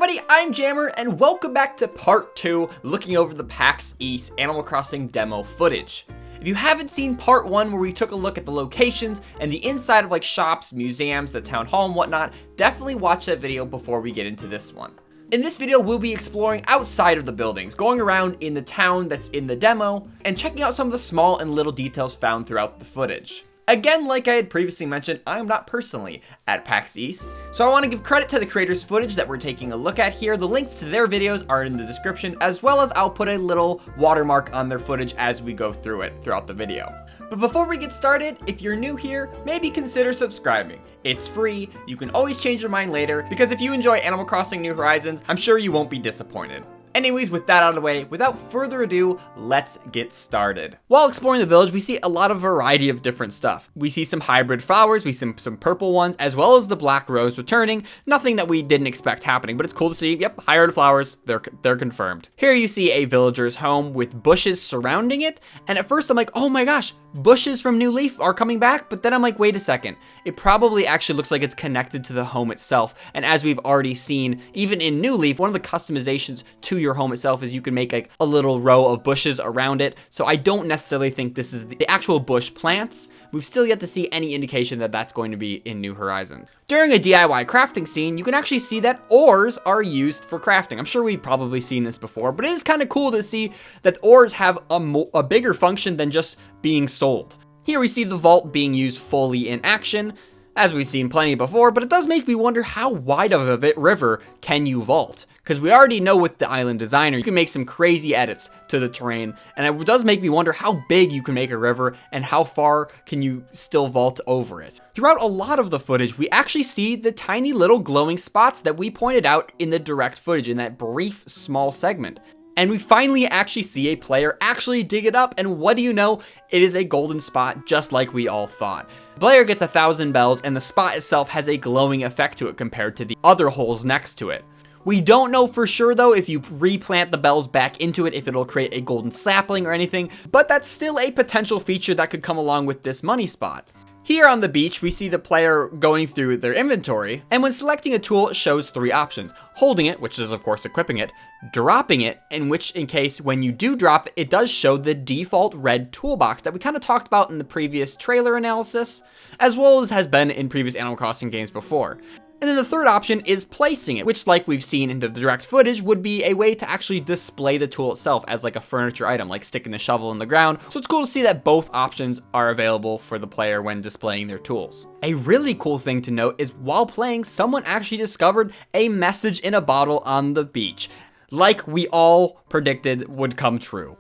everybody, I'm Jammer, and welcome back to part 2, looking over the PAX East Animal Crossing demo footage. If you haven't seen part 1 where we took a look at the locations and the inside of like shops, museums, the town hall and whatnot, definitely watch that video before we get into this one. In this video, we'll be exploring outside of the buildings, going around in the town that's in the demo, and checking out some of the small and little details found throughout the footage. Again, like I had previously mentioned, I am not personally at PAX East, so I want to give credit to the creators' footage that we're taking a look at here. The links to their videos are in the description, as well as I'll put a little watermark on their footage as we go through it throughout the video. But before we get started, if you're new here, maybe consider subscribing. It's free, you can always change your mind later, because if you enjoy Animal Crossing New Horizons, I'm sure you won't be disappointed. Anyways, with that out of the way, without further ado, let's get started. While exploring the village, we see a lot of variety of different stuff. We see some hybrid flowers, we see some purple ones, as well as the black rose returning. Nothing that we didn't expect happening, but it's cool to see. Yep, hybrid flowers, they're confirmed. Here you see a villager's home with bushes surrounding it, and at first I'm like, oh my gosh, bushes from New Leaf are coming back, but then I'm like, wait a second. It probably actually looks like it's connected to the home itself, and as we've already seen, even in New Leaf, one of the customizations to your home itself is you can make like a little row of bushes around it, so I don't necessarily think this is the actual bush plants. We've still yet to see any indication that that's going to be in New Horizons. During a DIY crafting scene, you can actually see that ores are used for crafting. I'm sure we've probably seen this before, but it is kind of cool to see that ores have a bigger function than just being sold. Here we see the vault being used fully in action, as we've seen plenty before, but it does make me wonder how wide of a river can you vault? Because we already know with the island designer, you can make some crazy edits to the terrain, and it does make me wonder how big you can make a river and how far can you still vault over it. Throughout a lot of the footage, we actually see the tiny little glowing spots that we pointed out in the direct footage in that brief small segment. And we finally actually see a player actually dig it up, and what do you know? It is a golden spot, just like we all thought. The player gets 1,000 bells, and the spot itself has a glowing effect to it compared to the other holes next to it. We don't know for sure though if you replant the bells back into it, if it'll create a golden sapling or anything, but that's still a potential feature that could come along with this money spot. Here on the beach, we see the player going through their inventory, and when selecting a tool, it shows 3 options. Holding it, which is of course equipping it, dropping it, in which in case when you do drop it, it does show the default red toolbox that we kind of talked about in the previous trailer analysis, as well as has been in previous Animal Crossing games before. And then the third option is placing it, which like we've seen in the direct footage would be a way to actually display the tool itself as like a furniture item, like sticking the shovel in the ground. So it's cool to see that both options are available for the player when displaying their tools. A really cool thing to note is while playing, someone actually discovered a message in a bottle on the beach, like we all predicted would come true.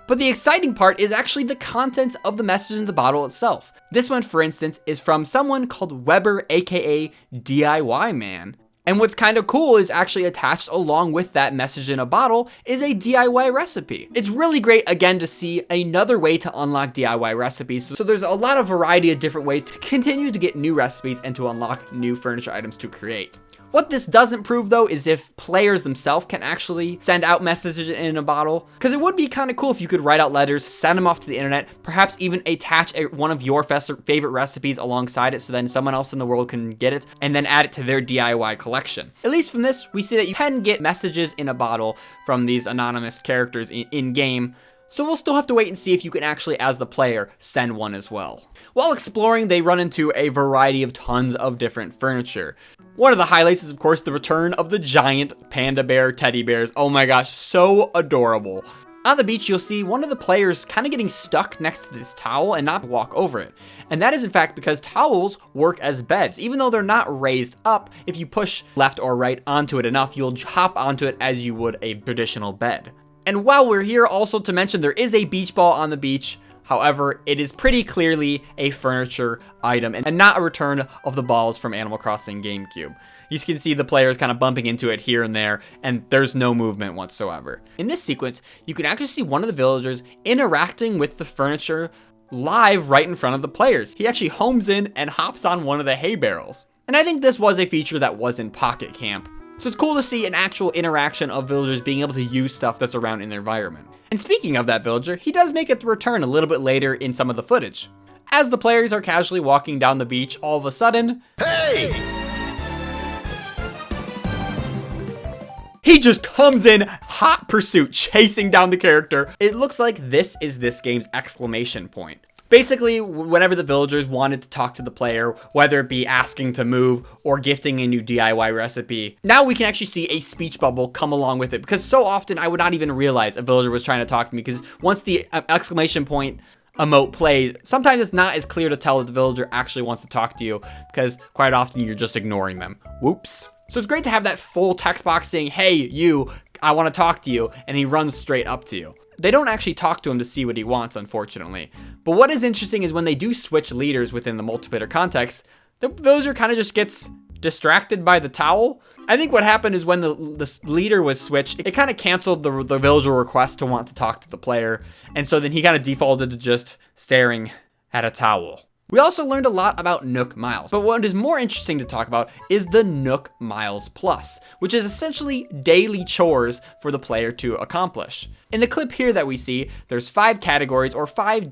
But the exciting part is actually the contents of the message in the bottle itself. This one, for instance, is from someone called Weber, aka DIY Man. And what's kind of cool is actually attached along with that message in a bottle is a DIY recipe. It's really great, again, to see another way to unlock DIY recipes. So there's a lot of variety of different ways to continue to get new recipes and to unlock new furniture items to create. What this doesn't prove though is if players themselves can actually send out messages in a bottle, because it would be kind of cool if you could write out letters, send them off to the internet, perhaps even attach one of your favorite recipes alongside it so then someone else in the world can get it and then add it to their DIY collection. At least from this, we see that you can get messages in a bottle from these anonymous characters in game. So we'll still have to wait and see if you can actually, as the player, send one as well. While exploring, they run into a variety of tons of different furniture. One of the highlights is, of course, the return of the giant panda bear teddy bears. Oh my gosh, so adorable. On the beach, you'll see one of the players kind of getting stuck next to this towel and not walk over it. And that is in fact because towels work as beds. Even though they're not raised up, if you push left or right onto it enough, you'll hop onto it as you would a traditional bed. And while we're here, also to mention there is a beach ball on the beach. However, it is pretty clearly a furniture item and not a return of the balls from Animal Crossing GameCube. You can see the players kind of bumping into it here and there, and there's no movement whatsoever. In this sequence, you can actually see one of the villagers interacting with the furniture live right in front of the players. He actually homes in and hops on one of the hay barrels. And I think this was a feature that was in Pocket Camp. So it's cool to see an actual interaction of villagers being able to use stuff that's around in their environment. And speaking of that villager, he does make a return a little bit later in some of the footage. As the players are casually walking down the beach, all of a sudden, hey! he just comes in hot pursuit, chasing down the character. It looks like this is this game's exclamation point. Basically, whenever the villagers wanted to talk to the player, whether it be asking to move or gifting a new DIY recipe, now we can actually see a speech bubble come along with it, because so often I would not even realize a villager was trying to talk to me, because once the exclamation point emote plays, sometimes it's not as clear to tell that the villager actually wants to talk to you, because quite often you're just ignoring them. Whoops. So it's great to have that full text box saying, hey, you, I want to talk to you, and he runs straight up to you. They don't actually talk to him to see what he wants, unfortunately. But what is interesting is when they do switch leaders within the multiplayer context, the villager kind of just gets distracted by the towel. I think what happened is when the leader was switched, it kind of canceled the villager request to want to talk to the player. And so then he kind of defaulted to just staring at a towel. We also learned a lot about Nook Miles, but what is more interesting to talk about is the Nook Miles Plus, which is essentially daily chores for the player to accomplish. In the clip here that we see, there's 5 categories or 5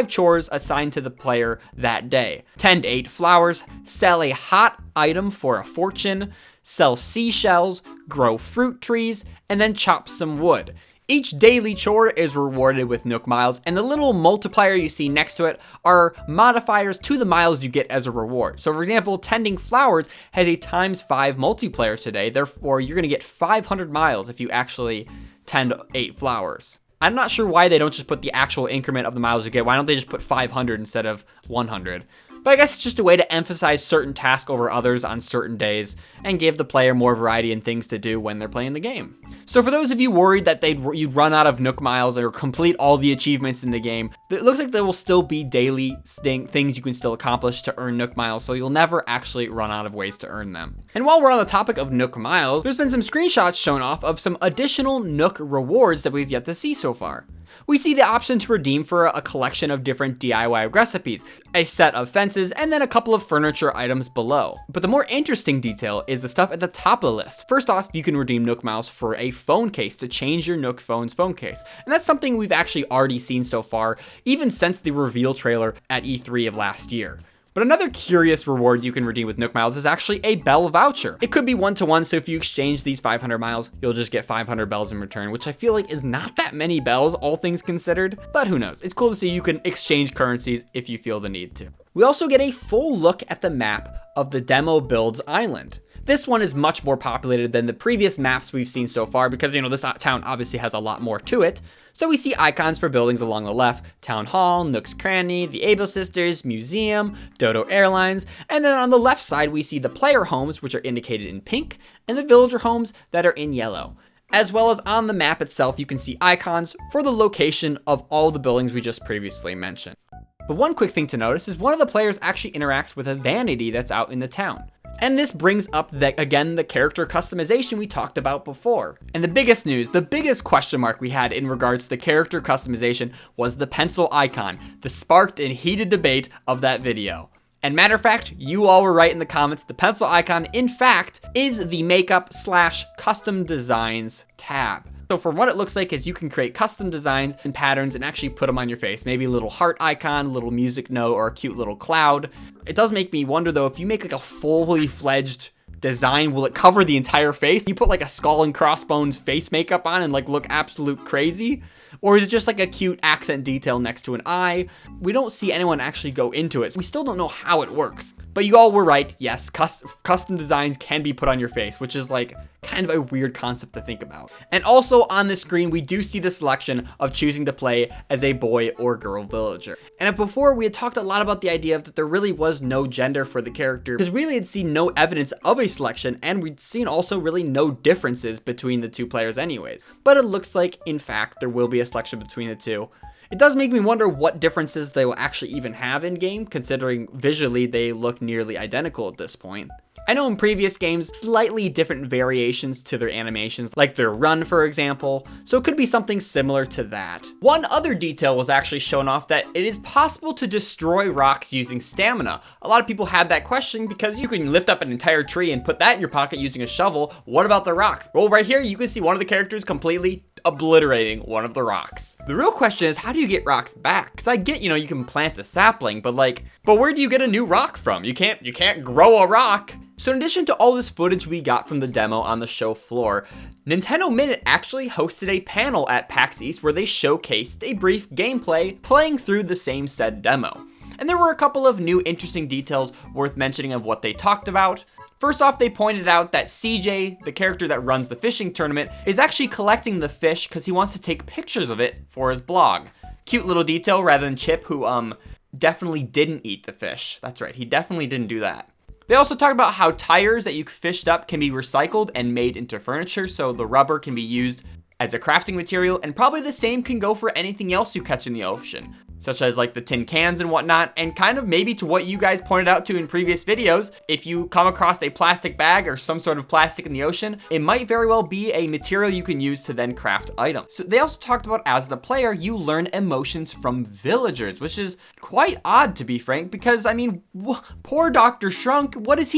chores assigned to the player that day. Tend 8 flowers, sell a hot item for a fortune, sell seashells, grow fruit trees, and then chop some wood. Each daily chore is rewarded with Nook Miles, and the little multiplier you see next to it are modifiers to the miles you get as a reward. So for example, tending flowers has a ×5 multiplier today, therefore you're going to get 500 miles if you actually tend 8 flowers. I'm not sure why they don't just put the actual increment of the miles you get. Why don't they just put 500 instead of 100? But I guess it's just a way to emphasize certain tasks over others on certain days and give the player more variety and things to do when they're playing the game. So for those of you worried that you'd run out of Nook Miles or complete all the achievements in the game, it looks like there will still be daily things you can still accomplish to earn Nook Miles, so you'll never actually run out of ways to earn them. And while we're on the topic of Nook Miles, there's been some screenshots shown off of some additional Nook Rewards that we've yet to see so far. We see the option to redeem for a collection of different DIY recipes, a set of fences, and then a couple of furniture items below. But the more interesting detail is the stuff at the top of the list. First off, you can redeem Nook Miles for a phone case to change your Nook phone's phone case. And that's something we've actually already seen so far, even since the reveal trailer at E3 of last year. But another curious reward you can redeem with Nook Miles is actually a bell voucher. It could be 1-to-1, so if you exchange these 500 miles, you'll just get 500 bells in return, which I feel like is not that many bells, all things considered, but who knows. It's cool to see you can exchange currencies if you feel the need to. We also get a full look at the map of the demo builds island. This one is much more populated than the previous maps we've seen so far because, this town obviously has a lot more to it. So we see icons for buildings along the left, Town Hall, Nook's Cranny, the Able Sisters, Museum, Dodo Airlines, and then on the left side we see the player homes, which are indicated in pink, and the villager homes that are in yellow. As well as on the map itself, you can see icons for the location of all the buildings we just previously mentioned. But one quick thing to notice is one of the players actually interacts with a vanity that's out in the town. And this brings up, the character customization we talked about before. And the biggest news, the biggest question mark we had in regards to the character customization was the pencil icon, the sparked and heated debate of that video. And matter of fact, you all were right in the comments. The pencil icon, in fact, is the makeup/custom designs tab. So from what it looks like is you can create custom designs and patterns and actually put them on your face. Maybe a little heart icon, a little music note, or a cute little cloud. It does make me wonder though, if you make like a fully fledged design, will it cover the entire face? You put like a skull and crossbones face makeup on and like look absolute crazy? Or is it just like a cute accent detail next to an eye? We don't see anyone actually go into it. So we still don't know how it works. But you all were right. Yes, custom designs can be put on your face, which is like kind of a weird concept to think about. And also on the screen, we do see the selection of choosing to play as a boy or girl villager. And before, we had talked a lot about the idea that there really was no gender for the character, because really had seen no evidence of a selection, and we'd seen also really no differences between the two players anyways. But it looks like, in fact, there will be a selection between the two. It does make me wonder what differences they will actually even have in game, considering visually they look nearly identical at this point. I know in previous games, slightly different variations to their animations, like their run, for example, so it could be something similar to that. One other detail was actually shown off, that it is possible to destroy rocks using stamina. A lot of people had that question because you can lift up an entire tree and put that in your pocket using a shovel. What about the rocks? Well, right here, you can see one of the characters completely obliterating one of the rocks. The real question is, how do you get rocks back? Because I get, you can plant a sapling, but where do you get a new rock from? You can't grow a rock. So in addition to all this footage we got from the demo on the show floor, Nintendo Minute actually hosted a panel at PAX East where they showcased a brief gameplay playing through the same said demo. And there were a couple of new interesting details worth mentioning of what they talked about. First off, they pointed out that CJ, the character that runs the fishing tournament, is actually collecting the fish because he wants to take pictures of it for his blog. Cute little detail rather than Chip, who definitely didn't eat the fish. That's right, he definitely didn't do that. They also talk about how tires that you fished up can be recycled and made into furniture, so the rubber can be used as a crafting material, and probably the same can go for anything else you catch in the ocean, such as like the tin cans and whatnot. And kind of maybe to what you guys pointed out to in previous videos, if you come across a plastic bag or some sort of plastic in the ocean, it might very well be a material you can use to then craft items. So they also talked about, as the player, you learn emotions from villagers, which is quite odd, to be frank, because I mean, poor Dr. Shrunk, what does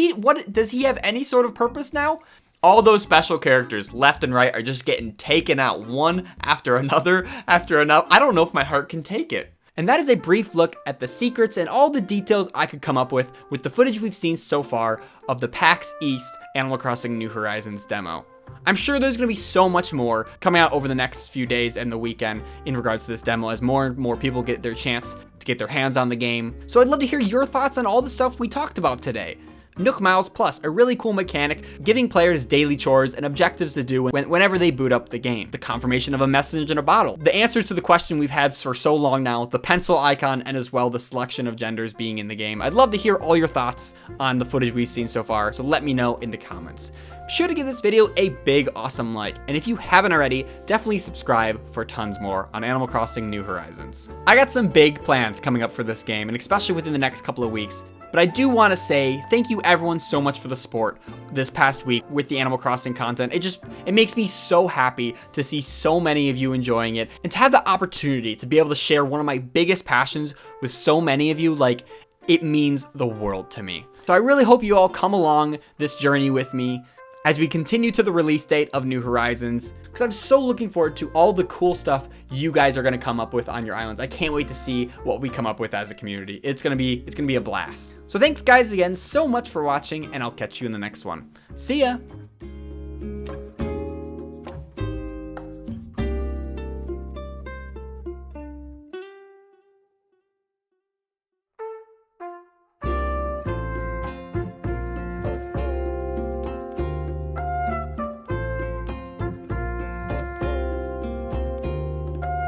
he have any sort of purpose now? All those special characters left and right are just getting taken out one after another after another. I don't know if my heart can take it. And that is a brief look at the secrets and all the details I could come up with the footage we've seen so far of the PAX East Animal Crossing New Horizons demo. I'm sure there's going to be so much more coming out over the next few days and the weekend in regards to this demo as more and more people get their chance to get their hands on the game. So I'd love to hear your thoughts on all the stuff we talked about today. Nook Miles Plus, a really cool mechanic giving players daily chores and objectives to do whenever they boot up the game. The confirmation of a message in a bottle. The answer to the question we've had for so long now, the pencil icon, and as well the selection of genders being in the game. I'd love to hear all your thoughts on the footage we've seen so far, so let me know in the comments. Be sure to give this video a big awesome like, and if you haven't already, definitely subscribe for tons more on Animal Crossing New Horizons. I got some big plans coming up for this game, and especially within the next couple of weeks. But I do want to say thank you everyone so much for the support this past week with the Animal Crossing content. It makes me so happy to see so many of you enjoying it, and to have the opportunity to be able to share one of my biggest passions with so many of you. Like, it means the world to me. So I really hope you all come along this journey with me as we continue to the release date of New Horizons, because I'm so looking forward to all the cool stuff you guys are going to come up with on your islands. I can't wait to see what we come up with as a community. It's gonna be a blast. So thanks guys again so much for watching, and I'll catch you in the next one. See ya!